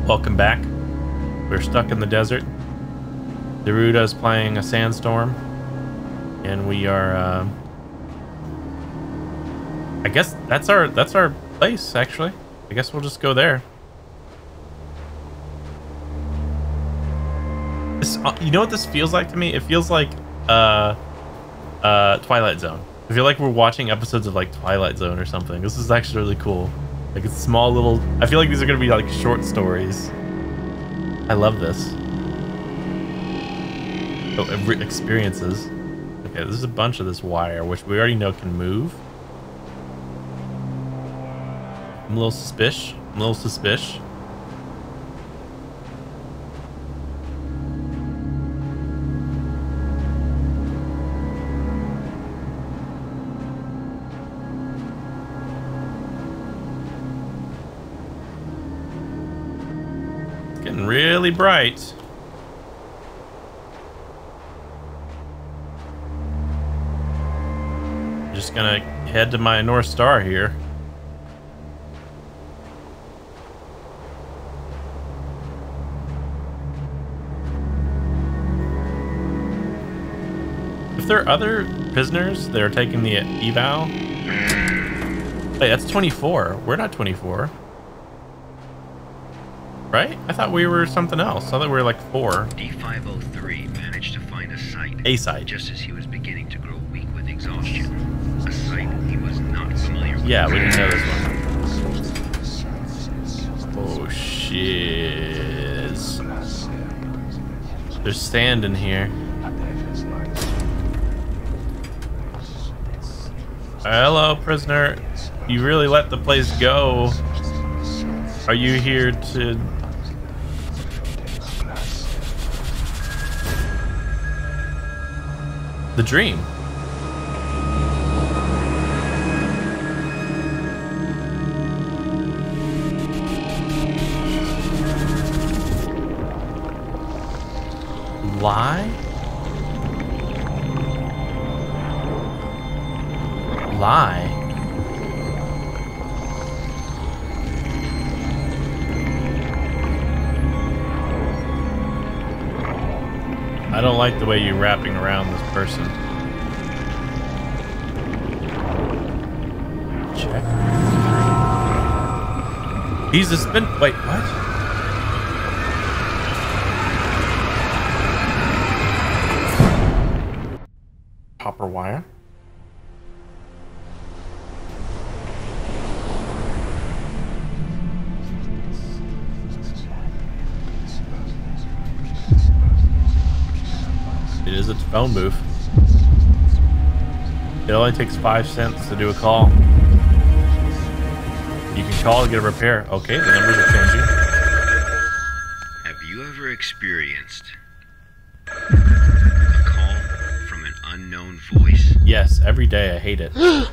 Welcome back. We're stuck in the desert. Daruda's playing a sandstorm, and we are. I guess that's our place. Actually, I guess we'll just go there. This, you know what this feels like to me? It feels like Twilight Zone. I feel like we're watching episodes of like Twilight Zone or something. This is actually really cool. Like it's small little. I feel like these are gonna be like short stories. I love this. Oh, experiences. Okay, there's a bunch of this wire, which we already know can move. I'm a little suspicious. It's getting really bright. Just gonna head to my North Star here. If there are other prisoners that are taking the eval, wait, that's 24. We're not 24, right? I thought we were something else. I thought we were like 4. D503 managed to find a site. A site. Just as he was beginning to grow weak with exhaustion. A site he was not familiar with. Yeah, we didn't know this one. Oh shit! There's sand in here. Hello, prisoner. You really let the place go. Are you here to... The dream. Lie? Lie? I don't like the way you're wrapping around this person. Check. He's a spin. Wait, what? Copper wire? It is a phone booth. It only takes 5 cents to do a call. You can call to get a repair. Okay, the numbers are changing. Have you ever experienced a call from an unknown voice? Yes, every day. I hate it. That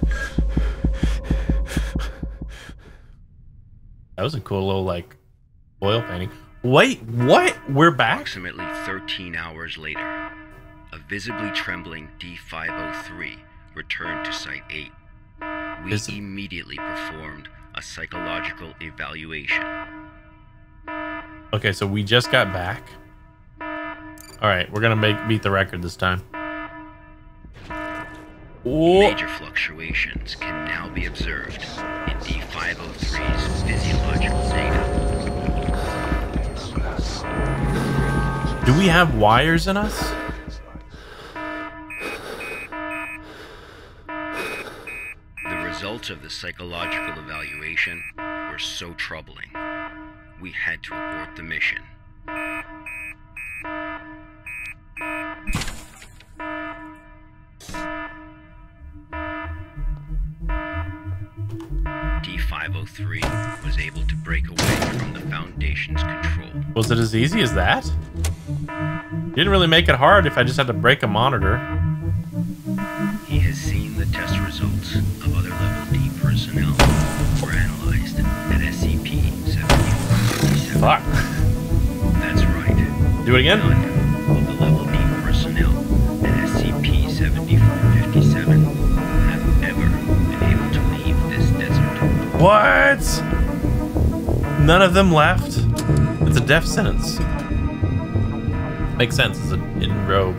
was a cool little, like, oil painting. Wait, what? We're back? Approximately 13 hours later, a visibly trembling D503 returned to Site 8. We immediately performed a psychological evaluation. Okay, so we just got back. Alright, we're gonna beat the record this time. Oh. Major fluctuations can now be observed in D503's physiological data. Do we have wires in us? The results of the psychological evaluation were so troubling, we had to abort the mission. D503 was able to break away from the Foundation's control. Was it as easy as that? You didn't really make it hard if I just had to break a monitor. He has seen the test results of other Level D personnel were analyzed at SCP 7457. Fuck. That's right. Do it again? None of the Level D personnel at SCP 7457 have ever been able to leave this desert. What? None of them left? It's a death sentence. Makes sense. It's an in-row.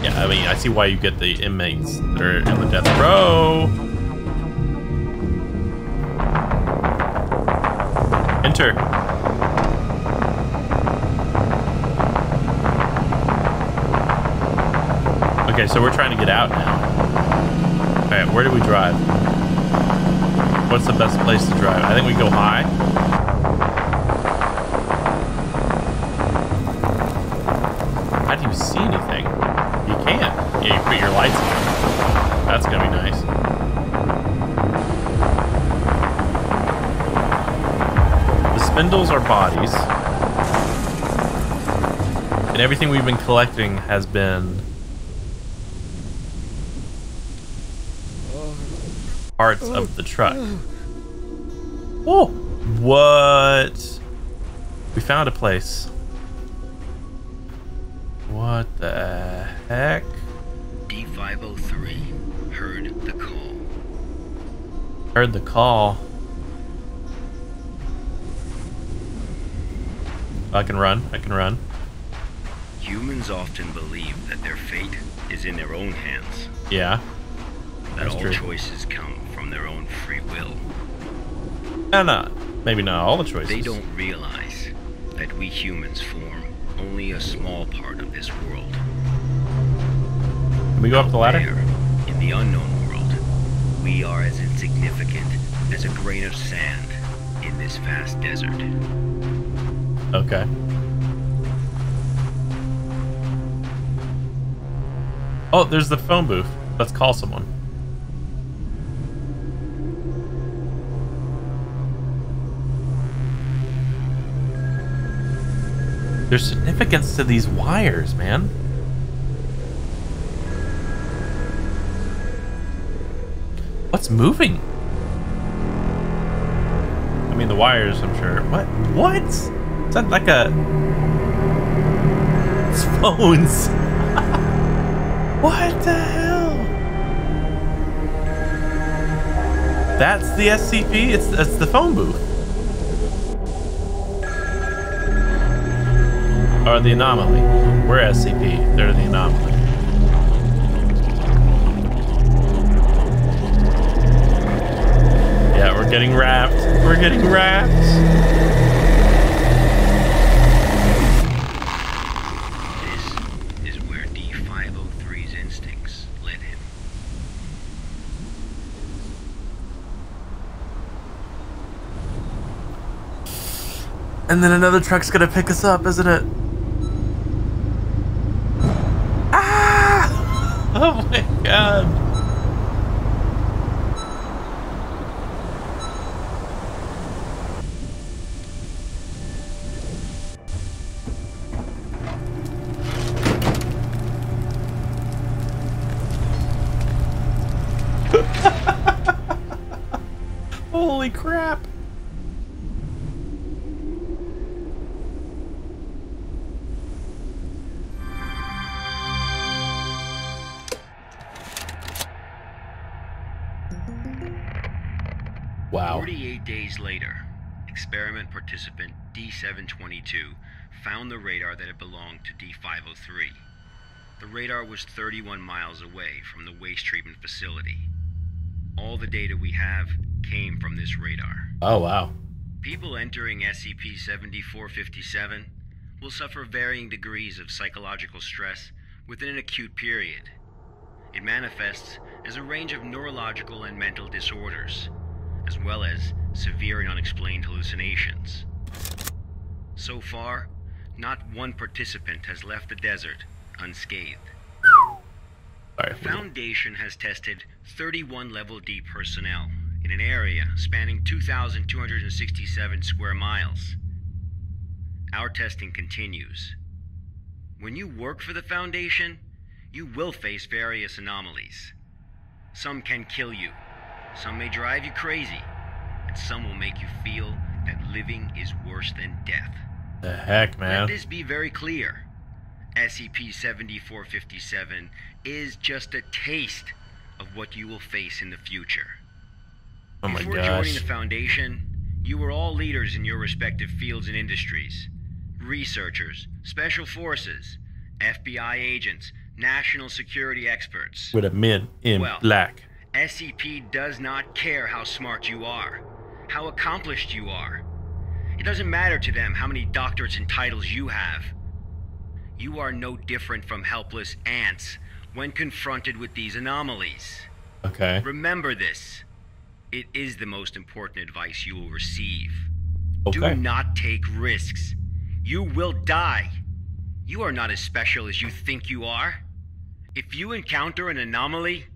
Yeah, I mean, I see why you get the inmates that are in the death row. Enter. Okay, so we're trying to get out now. Alright, where do we drive? What's the best place to drive? I think we go high. How do you see anything? You can't. Yeah, you put your lights on. That's gonna be nice. The spindles are bodies. And everything we've been collecting has been parts of the truck. Oh! What? We found a place. What the heck? D503 heard the call. Heard the call. I can run. I can run. Humans often believe that their fate is in their own hands. Yeah. That That's all true. choices come from their own free will. No, maybe not all the choices. They don't realize that we humans form only a small part of this world. Can we go up the ladder? There, in the unknown world, we are as insignificant as a grain of sand in this vast desert. Okay. Oh, there's the phone booth. Let's call someone. There's significance to these wires, man. What's moving? I mean, the wires, I'm sure. What? What? Is that like a... It's phones. What the hell? That's the SCP? It's the phone booth. Or the anomaly. We're SCP. They're the anomaly. Yeah, we're getting wrapped. We're getting wrapped. This is where D503's instincts led him. And then another truck's gonna pick us up, isn't it? Ah! Oh my god. Holy crap. Wow. 48 days later, experiment participant D722 found the radar that had belonged to D503. The radar was 31 miles away from the waste treatment facility. All the data we have came from this radar. Oh, wow. People entering SCP-7457 will suffer varying degrees of psychological stress within an acute period. It manifests as a range of neurological and mental disorders, as well as severe and unexplained hallucinations. So far, not one participant has left the desert unscathed. Sorry. The Foundation has tested 31 Level D personnel in an area spanning 2,267 square miles. Our testing continues. When you work for the Foundation, you will face various anomalies. Some can kill you, some may drive you crazy, and some will make you feel that living is worse than death. The heck, man. Let this be very clear. SCP-7457 is just a taste of what you will face in the future. Oh my Before joining gosh. the Foundation, You were all leaders in your respective fields and industries. Researchers, special forces, FBI agents, national security experts. With a men in black. SCP does not care how smart you are, how accomplished you are. It doesn't matter to them how many doctorates and titles you have. You are no different from helpless ants when confronted with these anomalies. Okay. Remember this. It is the most important advice you will receive. Okay. Do not take risks. You will die. You are not as special as you think you are. If you encounter an anomaly,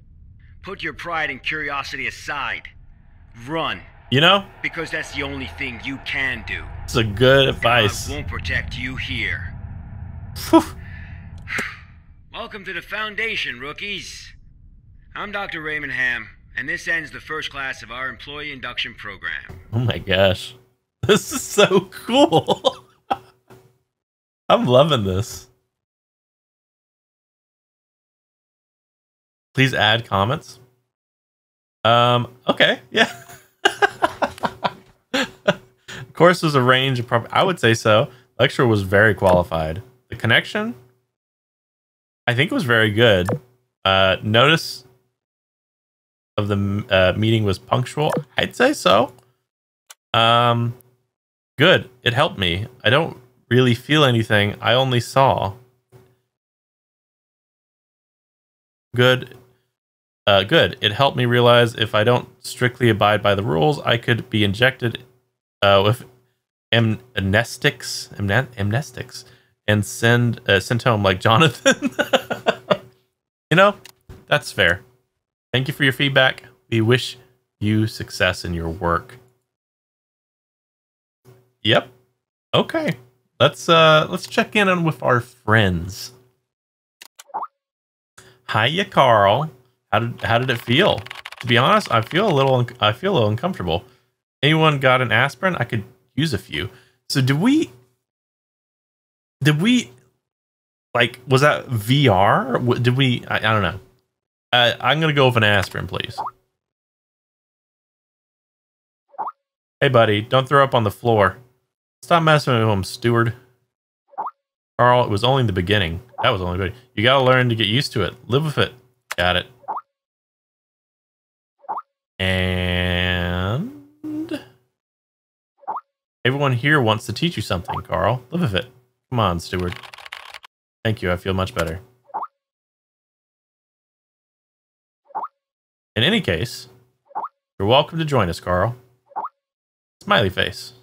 put your pride and curiosity aside. Run. You know? Because that's the only thing you can do. It's a good advice. God won't protect you here. Whew. Welcome to the Foundation, rookies. I'm Dr. Raymond Ham, and this ends the first class of our employee induction program. Oh my gosh. This is so cool. I'm loving this. Please add comments. Okay, yeah. Of course, there's a range of I would say so. Lecturer was very qualified. The connection, I think, was very good. Notice of the meeting was punctual. I'd say so. Good. It helped me. I don't really feel anything. I only saw. Good. Good. It helped me realize if I don't strictly abide by the rules, I could be injected with amnestics and sent home like Jonathan. You know, that's fair. Thank you for your feedback. We wish you success in your work. Yep. Okay. Let's check in on with our friends. Hiya, Carl. How did it feel? To be honest, I feel a little uncomfortable. Anyone got an aspirin? I could use a few. So did we like, was that VR? Did we? I don't know. I'm gonna go with an aspirin, please. Hey, buddy, don't throw up on the floor. Stop messing with him, steward. Carl, it was only the beginning. That was only the beginning. You gotta learn to get used to it. Live with it. Got it. And everyone here wants to teach you something, Carl. Live with it. Come on, steward. Thank you. I feel much better. In any case, you're welcome to join us, Carl. Smiley face.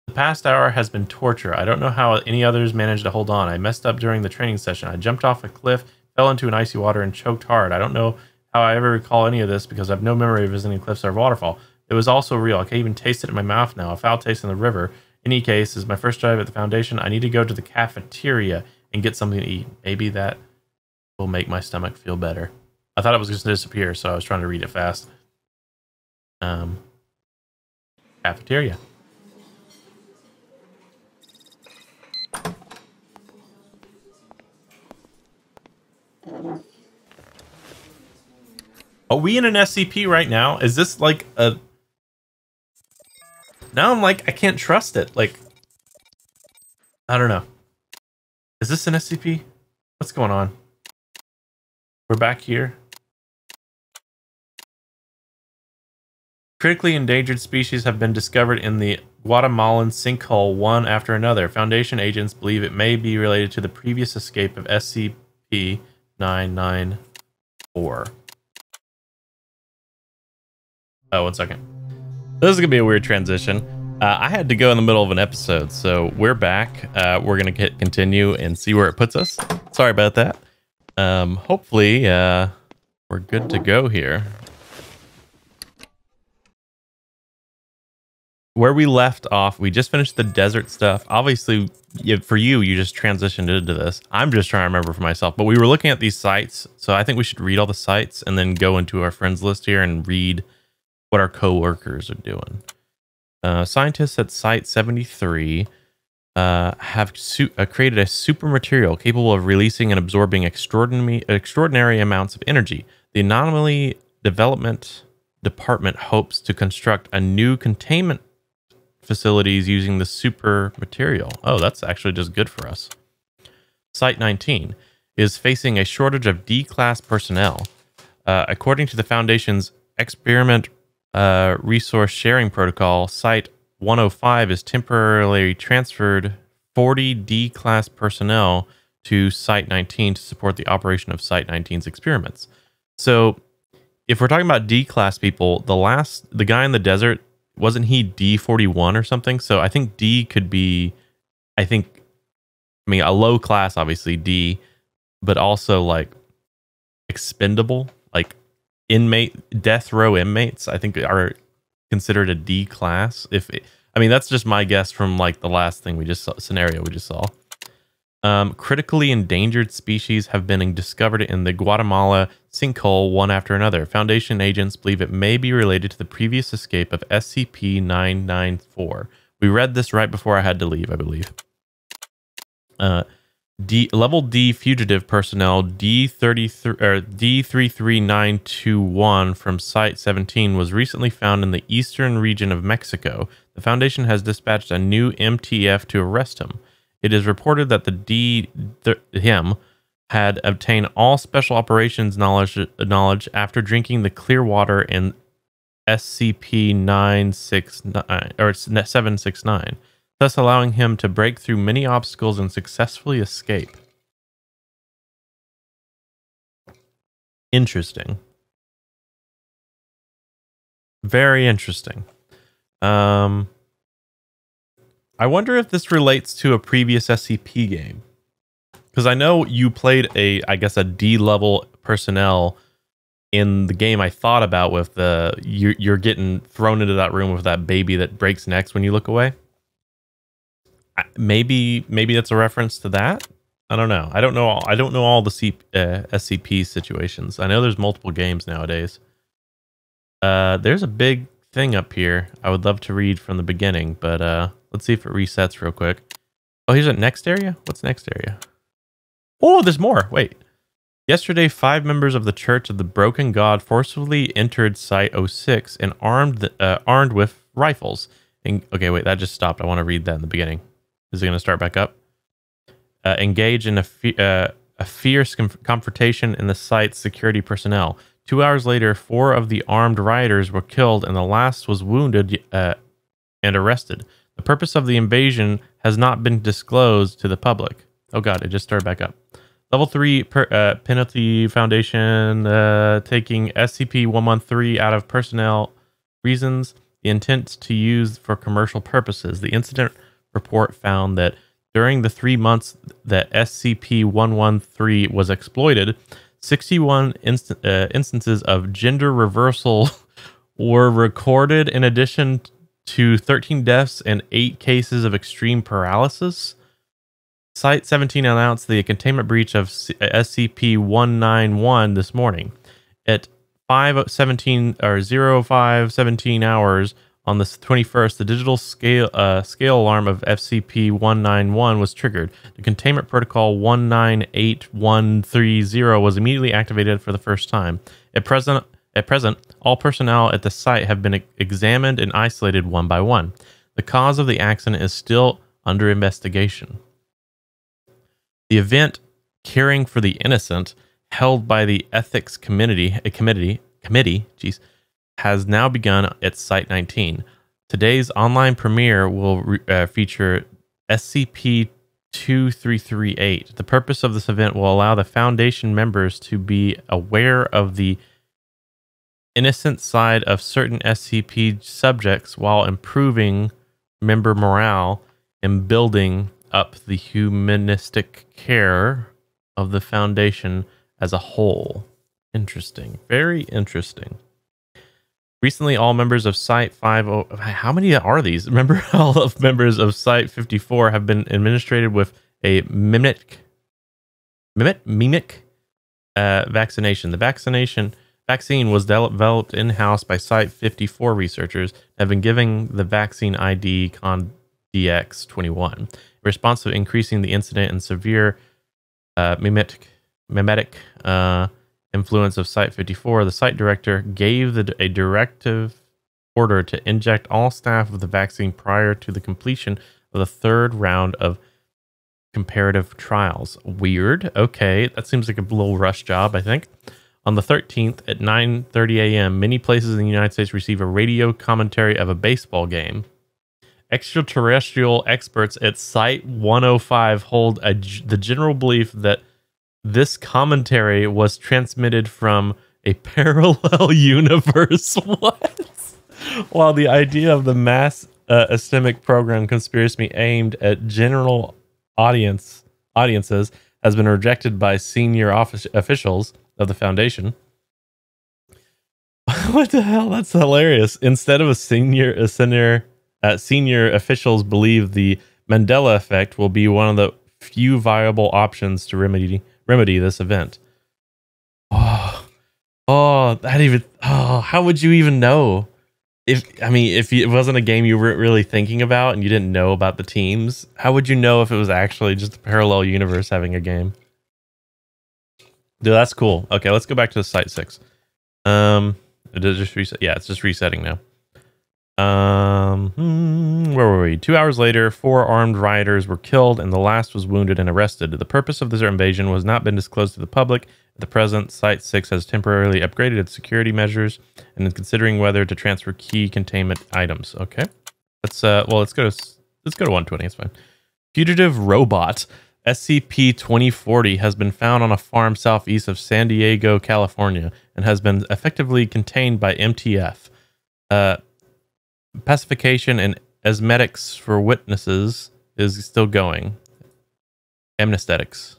The past hour has been torture. I don't know how any others managed to hold on. I messed up during the training session. I jumped off a cliff, fell into an icy water, and choked hard. I don't know how I ever recall any of this because I have no memory of visiting cliffs or waterfall. It was also real. I can't even taste it in my mouth now. A foul taste in the river. In any case, this is my first drive at the Foundation. I need to go to the cafeteria and get something to eat. Maybe that will make my stomach feel better. I thought it was going to disappear, so I was trying to read it fast. Cafeteria. Are we in an SCP right now? Is this like a... Now I'm like, I can't trust it. Like, I don't know. Is this an SCP? What's going on? We're back here. Critically endangered species have been discovered in the Guatemalan sinkhole one after another. Foundation agents believe it may be related to the previous escape of SCP-994. Oh, 1 second. This is going to be a weird transition. I had to go in the middle of an episode, so we're back. We're going to continue and see where it puts us. Sorry about that. Hopefully, we're good to go here. Where we left off, we just finished the desert stuff. Obviously, for you, you just transitioned into this. I'm just trying to remember for myself. But we were looking at these sites, so I think we should read all the sites and then go into our friends list here and read what our co-workers are doing. Scientists at Site 73 have created a super material capable of releasing and absorbing extraordinary amounts of energy. The anomaly Development Department hopes to construct a new containment facilities using the super material. Oh, that's actually just good for us. Site 19 is facing a shortage of D-class personnel. According to the Foundation's Experiment Resource Sharing Protocol, Site 105 is temporarily transferred 40 D-class personnel to Site 19 to support the operation of Site 19's experiments. So, if we're talking about D-class people, the guy in the desert, wasn't he D41 or something? So I think D could be, I mean, a low class, obviously D, but also like expendable, like death row inmates, I think are considered a D class. That's just my guess from like the last thing scenario we just saw. Critically endangered species have been discovered in the Guatemala sinkhole one after another. Foundation agents believe it may be related to the previous escape of SCP-994. We read this right before I had to leave, I believe. Level D fugitive personnel D33921 from Site 17 was recently found in the eastern region of Mexico. The Foundation has dispatched a new MTF to arrest him. It is reported that him had obtained all special operations knowledge after drinking the clear water in SCP-769, thus allowing him to break through many obstacles and successfully escape. Interesting. Very interesting. I wonder if this relates to a previous SCP game. Because I know you played a D-level personnel in the game I thought about with you're getting thrown into that room with that baby that breaks necks when you look away. Maybe that's a reference to that. I don't know. I don't know all the SCP situations. I know there's multiple games nowadays. There's a big thing up here I would love to read from the beginning, but let's see if it resets real quick. Oh, here's a next area? What's next area? Oh, there's more. Wait. Yesterday, 5 members of the Church of the Broken God forcibly entered Site 06 and armed with rifles. Okay, wait, that just stopped. I want to read that in the beginning. Is it going to start back up? Engage in a fierce confrontation in the site's security personnel. 2 hours later, 4 of the armed rioters were killed and the last was wounded and arrested. The purpose of the invasion has not been disclosed to the public. Oh god, it just started back up. Level 3 penalty foundation taking SCP-113 out of personnel reasons. The intent to use for commercial purposes. The incident report found that during the 3 months that SCP-113 was exploited, 61 instances of gender reversal were recorded, in addition to 13 deaths and 8 cases of extreme paralysis. Site 17 announced the containment breach of SCP-191 this morning. At 05:17 hours on the 21st, the digital scale alarm of SCP-191 was triggered. The containment protocol 198130 was immediately activated for the first time. At present, all personnel at the site have been examined and isolated one by one. The cause of the accident is still under investigation. The event, Caring for the Innocent, held by the Ethics Committee, has now begun at Site 19. Today's online premiere will feature SCP-2338. The purpose of this event will allow the Foundation members to be aware of the innocent side of certain SCP subjects while improving member morale and building up the humanistic care of the Foundation as a whole. Interesting. Very interesting. Recently, all members of Site 50... How many are these? Remember, all of members of Site 54 have been administered with a mimic vaccination. The vaccine was developed in-house by Site 54 researchers and have been giving the vaccine ID CON-DX21 in response to increasing the incident in severe mimetic influence of Site-54, the site director gave a directive order to inject all staff with the vaccine prior to the completion of the third round of comparative trials. Weird. Okay, that seems like a little rush job, I think. On the 13th at 9:30 a.m., many places in the United States receive a radio commentary of a baseball game. Extraterrestrial experts at Site 105 hold the general belief that this commentary was transmitted from a parallel universe. What? While the idea of the mass epistemic program conspiracy aimed at general audiences has been rejected by senior officials of the Foundation. What the hell? That's hilarious. Instead of senior officials believe the Mandela effect will be one of the few viable options to remedy this event. How would you even know? If it wasn't a game you were really thinking about and you didn't know about the teams, how would you know if it was actually just a parallel universe having a game? Dude, that's cool. Okay, let's go back to Site 6. It did just reset. Yeah, it's just resetting now. Where were we? 2 hours later, 4 armed rioters were killed and the last was wounded and arrested. The purpose of this invasion has not been disclosed to the public. At the present, Site 6 has temporarily upgraded its security measures and is considering whether to transfer key containment items. Okay. Let's go to 120. It's fine. Fugitive robot SCP-2040 has been found on a farm southeast of San Diego, California, and has been effectively contained by MTF. Pacification and asmetics for witnesses is still going. Amnesthetics.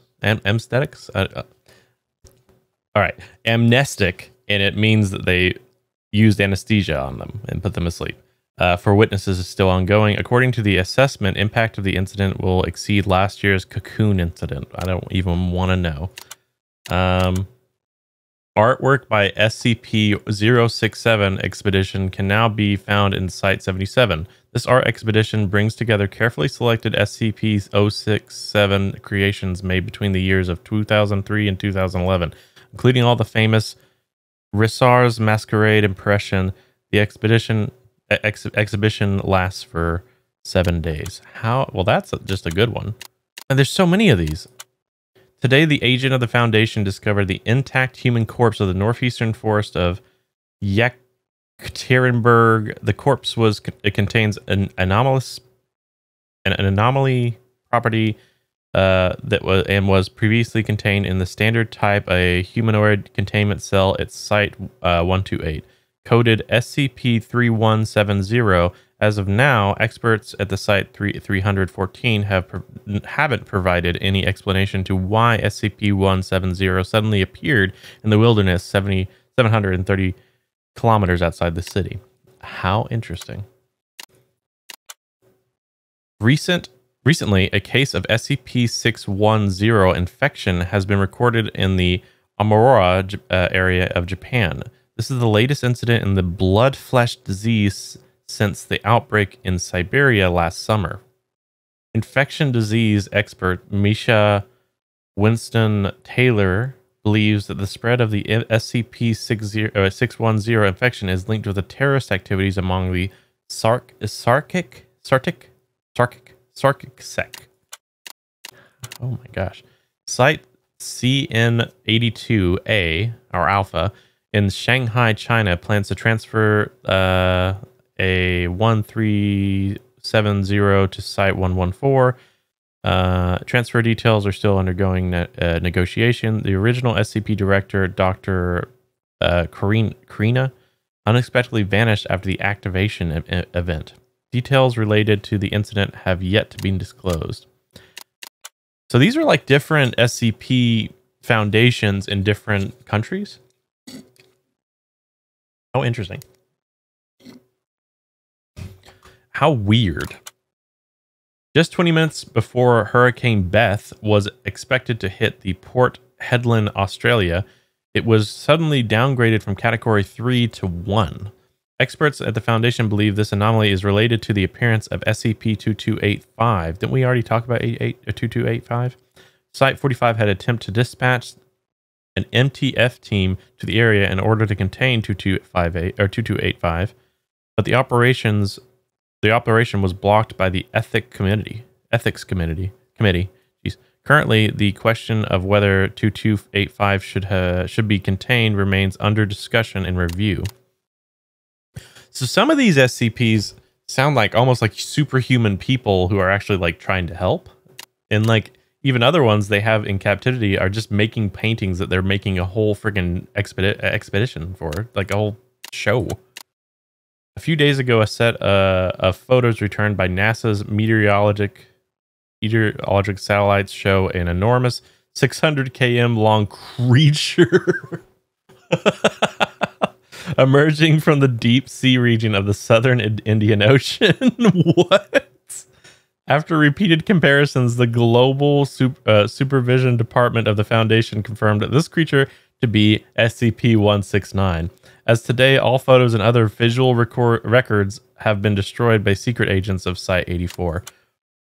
All right. Amnestic, and it means that they used anesthesia on them and put them asleep. For witnesses is still ongoing. According to the assessment, impact of the incident will exceed last year's Cocoon incident. I don't even want to know. Artwork by SCP-067 expedition can now be found in Site 77. This art expedition brings together carefully selected SCP-067 creations made between the years of 2003 and 2011, including all the famous Rissar's Masquerade impression. The exhibition lasts for 7 days. Well, that's just a good one. And there's so many of these. Today, the agent of the Foundation discovered the intact human corpse of the northeastern forest of Yekaterinburg. The corpse contains an anomaly property that was previously contained in the standard type a humanoid containment cell at Site 128, coded SCP-3170. As of now, experts at the Site 314 haven't provided any explanation to why SCP-170 suddenly appeared in the wilderness 730 kilometers outside the city. How interesting. Recently, a case of SCP-610 infection has been recorded in the Amurora area of Japan. This is the latest incident in the blood flesh disease since the outbreak in Siberia last summer. Infection disease expert Misha Winston Taylor believes that the spread of the SCP-610 infection is linked with the terrorist activities among the Sarkic sect. Oh my gosh. Site CN82A, or Alpha, in Shanghai, China, plans to transfer a 1370 to Site 114. Transfer details are still undergoing negotiation. The original SCP director, Dr. Karina, unexpectedly vanished after the activation event. Details related to the incident have yet to be disclosed. So these are like different SCP foundations in different countries. How interesting. How weird. Just 20 minutes before Hurricane Beth was expected to hit the Port Hedland, Australia, it was suddenly downgraded from Category 3 to 1. Experts at the Foundation believe this anomaly is related to the appearance of SCP-2285. Didn't we already talk about 2285? Site 45 had attempted to dispatch an MTF team to the area in order to contain 2258 or 2285, but the operation was blocked by the ethics committee. Jeez. Currently, the question of whether 2285 should be contained remains under discussion and review. So some of these SCPs sound like almost like superhuman people who are actually like trying to help, and like even other ones they have in captivity are just making paintings that they're making a whole friggin' expedition for, like a whole show. A few days ago, a set of photos returned by NASA's meteorologic satellites show an enormous 600 km long creature emerging from the deep sea region of the southern Indian Ocean. What? After repeated comparisons, the Global Supervision Department of the Foundation confirmed this creature to be SCP-169. As today, all photos and other visual records have been destroyed by secret agents of Site-84.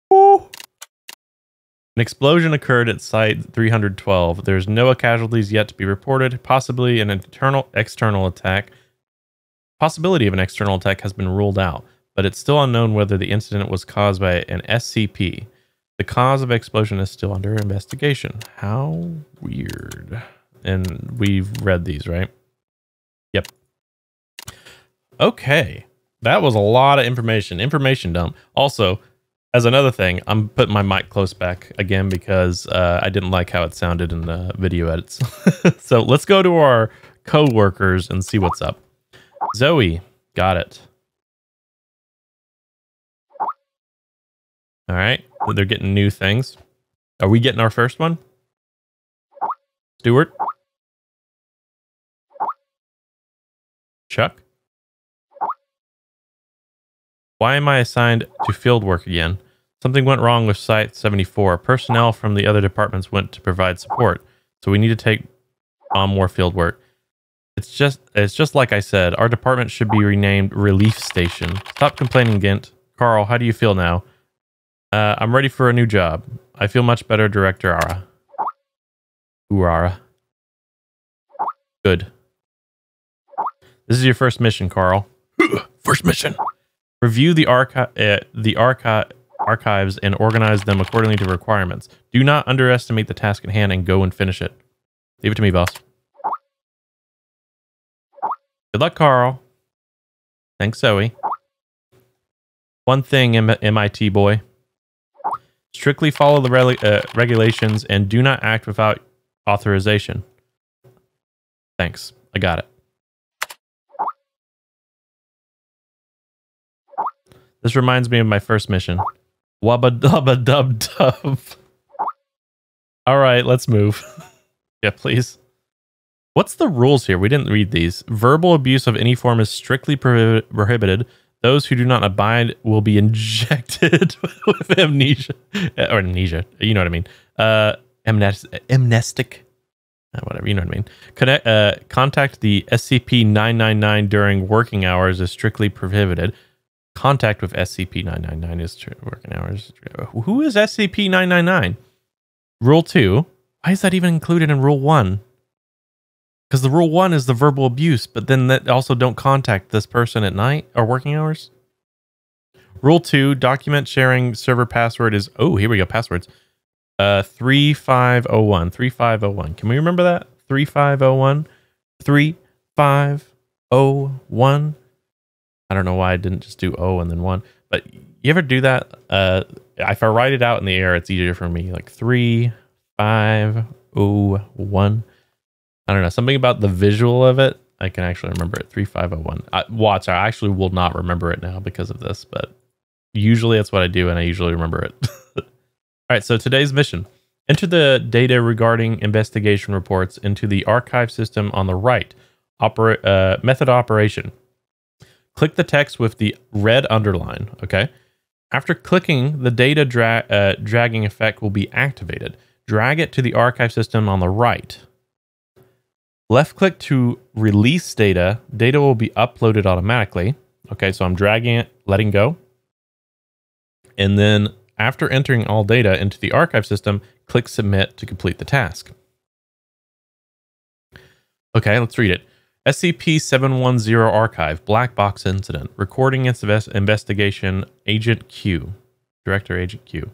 Woo! An explosion occurred at Site-312. There's no casualties yet to be reported. Possibility of an external attack has been ruled out, but it's still unknown whether the incident was caused by an SCP. The cause of explosion is still under investigation. How weird. And we've read these, right? Yep. Okay. That was a lot of information. Information dump. Also, as another thing, I'm putting my mic close back again because I didn't like how it sounded in the video edits. So let's go to our co-workers and see what's up. Zoe, got it. All right, they're getting new things. Are we getting our first one? Stuart? Chuck? Why am I assigned to field work again? Something went wrong with Site-74. Personnel from the other departments went to provide support, so we need to take on more field work. It's just like I said. Our department should be renamed Relief Station. Stop complaining, Gint. Carl, how do you feel now? I'm ready for a new job. I feel much better, Director Ara. Urara. Good. This is your first mission, Carl. First mission. Review the archives and organize them accordingly to requirements. Do not underestimate the task at hand and go and finish it. Leave it to me, boss. Good luck, Carl. Thanks, Zoe. One thing, MIT boy. Strictly follow the regulations and do not act without authorization. Thanks. I got it. This reminds me of my first mission. Wubba dubba dub dub. All right, let's move. Yeah, please. What's the rules here? We didn't read these. Verbal abuse of any form is strictly prohibited. Those who do not abide will be injected with amnesia. Or amnesia. You know what I mean. Amnestic. Whatever, you know what I mean. Contact the SCP-999 during working hours is strictly prohibited. Contact with SCP-999 is working hours. Who is SCP-999? Rule 2. Why is that even included in Rule 1? Because the Rule 1 is the verbal abuse, but then that also don't contact this person at night or working hours. Rule 2. Document sharing server password is... Oh, here we go. Passwords. 3501. 3501. Can we remember that? 3501? 3501? I don't know why I didn't just do O and then 1. But you ever do that? If I write it out in the air, it's easier for me. Like 3501. I don't know. Something about the visual of it. I can actually remember it. 3501. Watch, I actually will not remember it now because of this. But usually that's what I do and I usually remember it. All right, so today's mission. Enter the data regarding investigation reports into the archive system on the right. Method operation. Click the text with the red underline, okay? After clicking, the data dragging effect will be activated. Drag it to the archive system on the right. Left click to release data. Data will be uploaded automatically. Okay, so I'm dragging it, letting go. And then after entering all data into the archive system, click submit to complete the task. Okay, let's read it. SCP-710 Archive, Black Box Incident. Recording investigation, Agent Q. Director, Agent Q.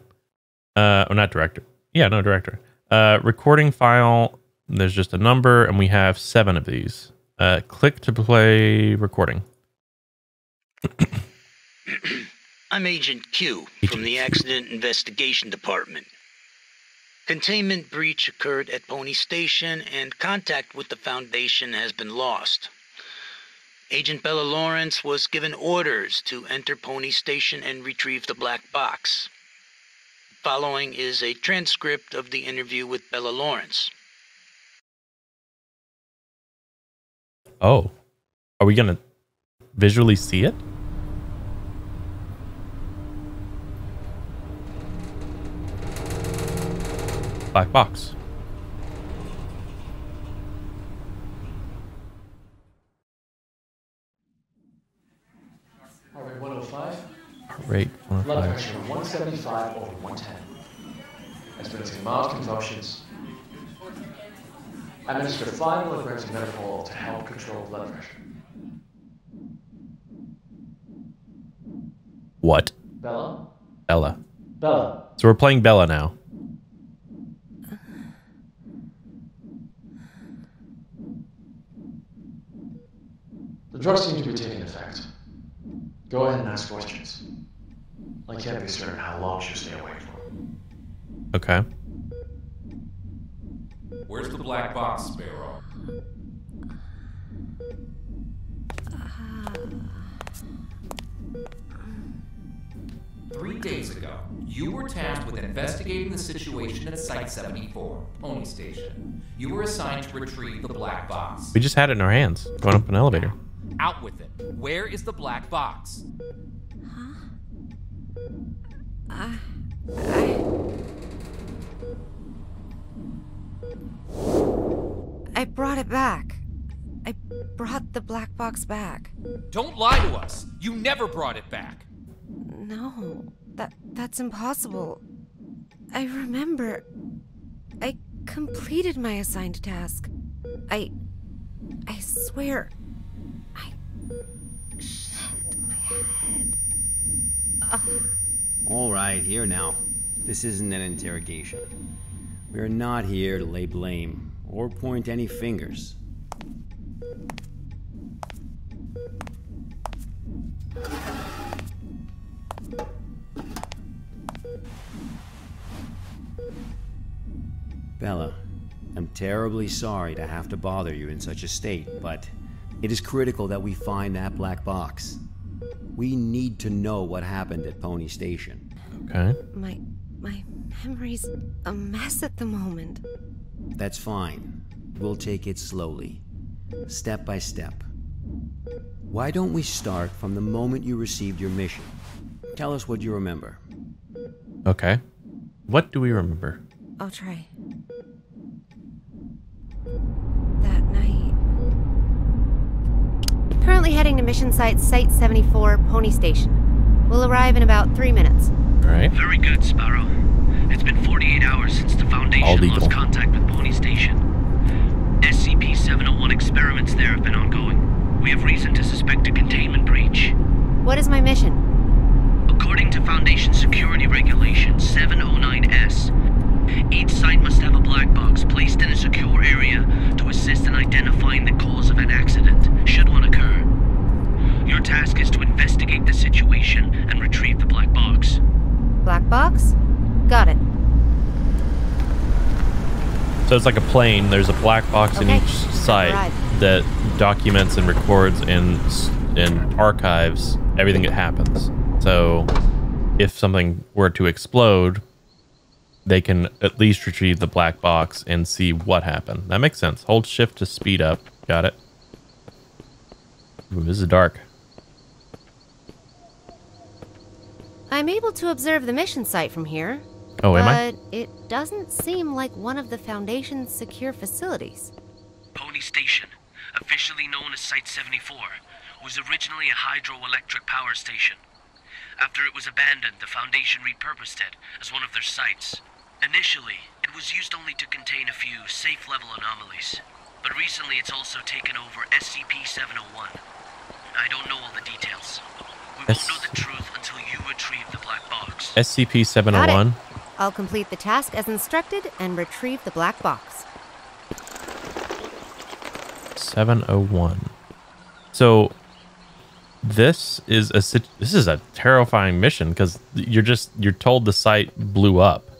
Not director. Yeah, no, director. Recording file, there's just a number, and we have 7 of these. Click to play recording. I'm Agent Q from the Accident Investigation Department. Containment breach occurred at Pony Station, and contact with the Foundation has been lost. Agent Bella Lawrence was given orders to enter Pony Station and retrieve the black box. Following is a transcript of the interview with Bella Lawrence. Oh. Are we going to visually see it? Black box. Heart rate 105. Heart rate Blood 105. pressure 175 over 110. Experiencing mild convulsions. Administer 5 milligrams of metapol to help control blood pressure. What? Bella? Bella. Bella. So we're playing Bella now. The drugs seem to be taking effect. Go ahead and ask questions. I can't be certain how long she'll stay awake for. Okay. Where's the black box, Sparrow? Three days ago, you were tasked with investigating the situation at Site 74, Pony Station. You were assigned to retrieve the black box. We just had it in our hands, going up an elevator. Out with it. Where is the black box? I brought it back. I brought the black box back. Don't lie to us. You never brought it back. No, that's impossible. I remember. I completed my assigned task. I swear. Shit, my head. All right, here now. This isn't an interrogation. We are not here to lay blame or point any fingers. Bella, I'm terribly sorry to have to bother you in such a state, but it is critical that we find that black box. We need to know what happened at Pony Station. Okay. My memory's a mess at the moment. That's fine. We'll take it slowly, step by step. Why don't we start from the moment you received your mission? Tell us what you remember. Okay. What do we remember? I'll try. That night. Currently heading to mission site 74, Pony Station. We'll arrive in about 3 minutes. All right. Very good, Sparrow. It's been 48 hours since the Foundation lost contact with Pony Station. SCP-701 experiments there have been ongoing. We have reason to suspect a containment breach. What is my mission? According to Foundation Security Regulation 709S, each site must have a black box placed in a secure area to assist in identifying the cause of an accident, should one occur. Your task is to investigate the situation and retrieve the black box. Black box? Got it. So it's like a plane. There's a black box in each site that documents and records and archives everything that happens. So if something were to explode, they can at least retrieve the black box and see what happened. That makes sense. Hold shift to speed up. Got it. Ooh, this is dark. I'm able to observe the mission site from here. Oh, am I? But it doesn't seem like one of the Foundation's secure facilities. Pony Station, officially known as Site 74, was originally a hydroelectric power station. After it was abandoned, the Foundation repurposed it as one of their sites. Initially, it was used only to contain a few safe-level anomalies. But recently it's also taken over SCP-701. I don't know all the details. We won't know the truth until you retrieve the black box. SCP-701? I'll complete the task as instructed and retrieve the black box. 701. So this is a terrifying mission because you're told the site blew up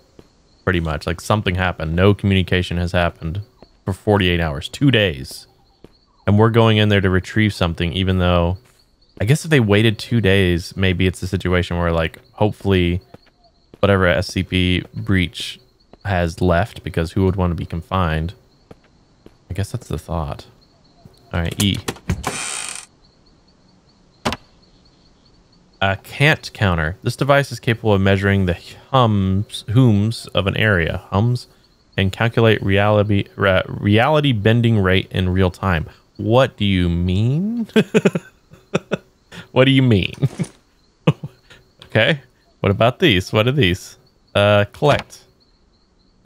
pretty much. Like something happened. No communication has happened for 48 hours, 2 days. And we're going in there to retrieve something, even though I guess if they waited 2 days, maybe it's a situation where like hopefully whatever SCP breach has left, because who would want to be confined? I guess that's the thought. All right, E. A cant counter. This device is capable of measuring the hums of an area, and calculate reality bending rate in real time. What do you mean? What do you mean? Okay. What about these? What are these? Collect.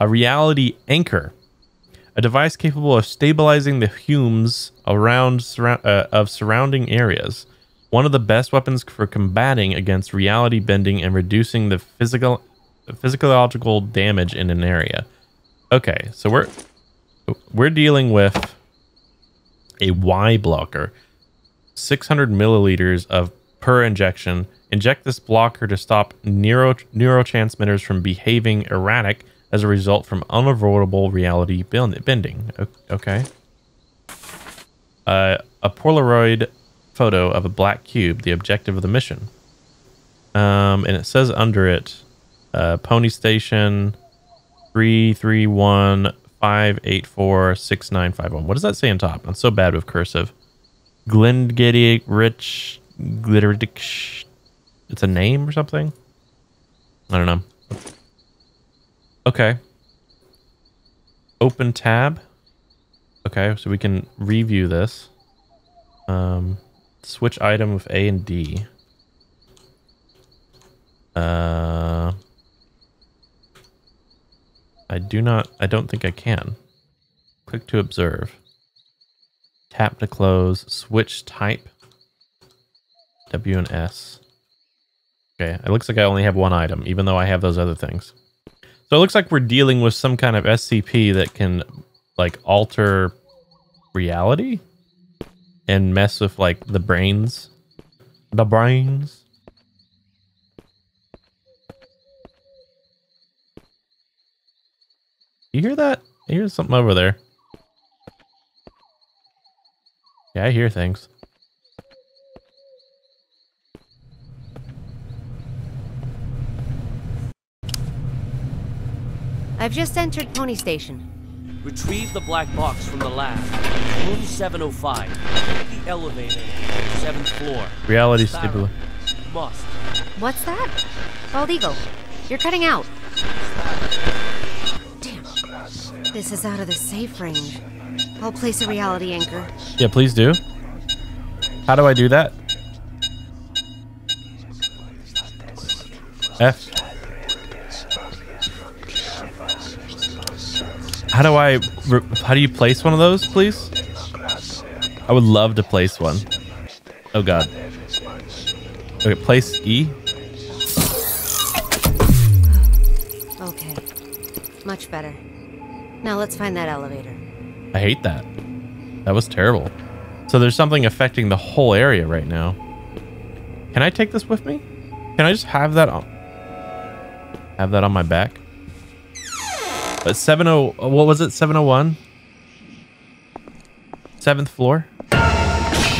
A reality anchor. A device capable of stabilizing the hums of surrounding areas. One of the best weapons for combating against reality bending and reducing the physiological damage in an area. Okay, so we're dealing with a Y blocker. 600 milliliters of per injection. Inject this blocker to stop neurotransmitters from behaving erratic as a result from unavoidable reality bending. Okay. A Polaroid photo of a black cube, the objective of the mission. And it says under it, Pony Station 331-584-6951. What does that say on top? I'm so bad with cursive. Glendgiddy Rich Glitterick. It's a name or something? I don't know. Okay. Open tab. Okay, so we can review this. Switch item with A and D. I don't think I can. Click to observe. Tap to close. Switch type. W and S. Okay, it looks like I only have one item, even though I have those other things. So it looks like we're dealing with some kind of SCP that can, like, alter reality and mess with, like, the brains. The brains. You hear that? I hear something over there. Yeah, I hear things. I've just entered Pony Station. Retrieve the black box from the lab. Room 705. The elevator. 7th floor. Reality stable. Must. What's that? Bald Eagle, you're cutting out. Damn. This is out of the safe range. I'll place a reality anchor. Yeah, please do. How do I do that? F. How do you place one of those, please? I would love to place one. Oh god. Okay, place E. Okay. Much better. Now let's find that elevator. I hate that. That was terrible. So there's something affecting the whole area right now. Can I take this with me? Can I just have that on my back? But what was it? 701? 7th floor?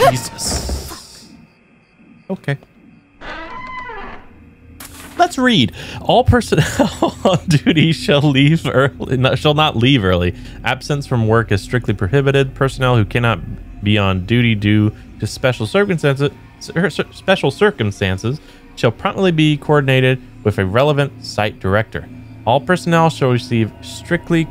Jesus. Okay. Let's read. All personnel on duty shall not leave early. Absence from work is strictly prohibited. Personnel who cannot be on duty due to special circumstances shall promptly be coordinated with a relevant site director. All personnel shall strictly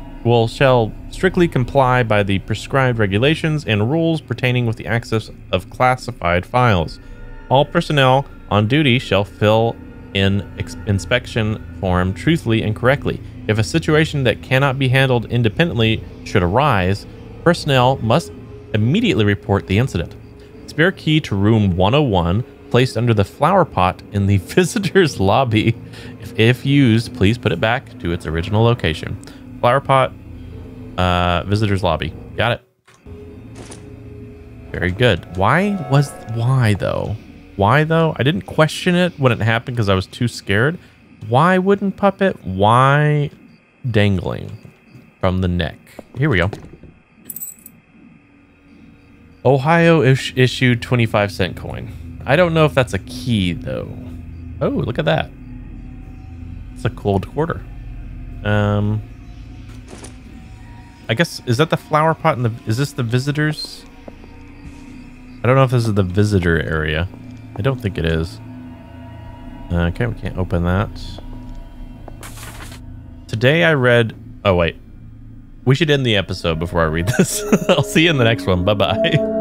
comply by the prescribed regulations and rules pertaining with the access of classified files. All personnel on duty shall fill in inspection form truthfully and correctly. If a situation that cannot be handled independently should arise, Personnel must immediately report the incident. Spare key to room 101 placed under the flower pot in the visitor's lobby. If used, please put it back to its original location. Flower pot, visitor's lobby. Got it. Very good. Why though? Why though? I didn't question it when it happened because I was too scared. Why wooden puppet? Why dangling from the neck? Here we go. Ohio issued 25-cent coin. I don't know if that's a key though. Oh, look at that. It's a cold quarter. I guess, is that the flower pot is this the visitors? I don't know if this is the visitor area. I don't think it is. Okay, we can't open that. Today I read... Oh, wait. We should end the episode before I read this. I'll see you in the next one. Bye-bye.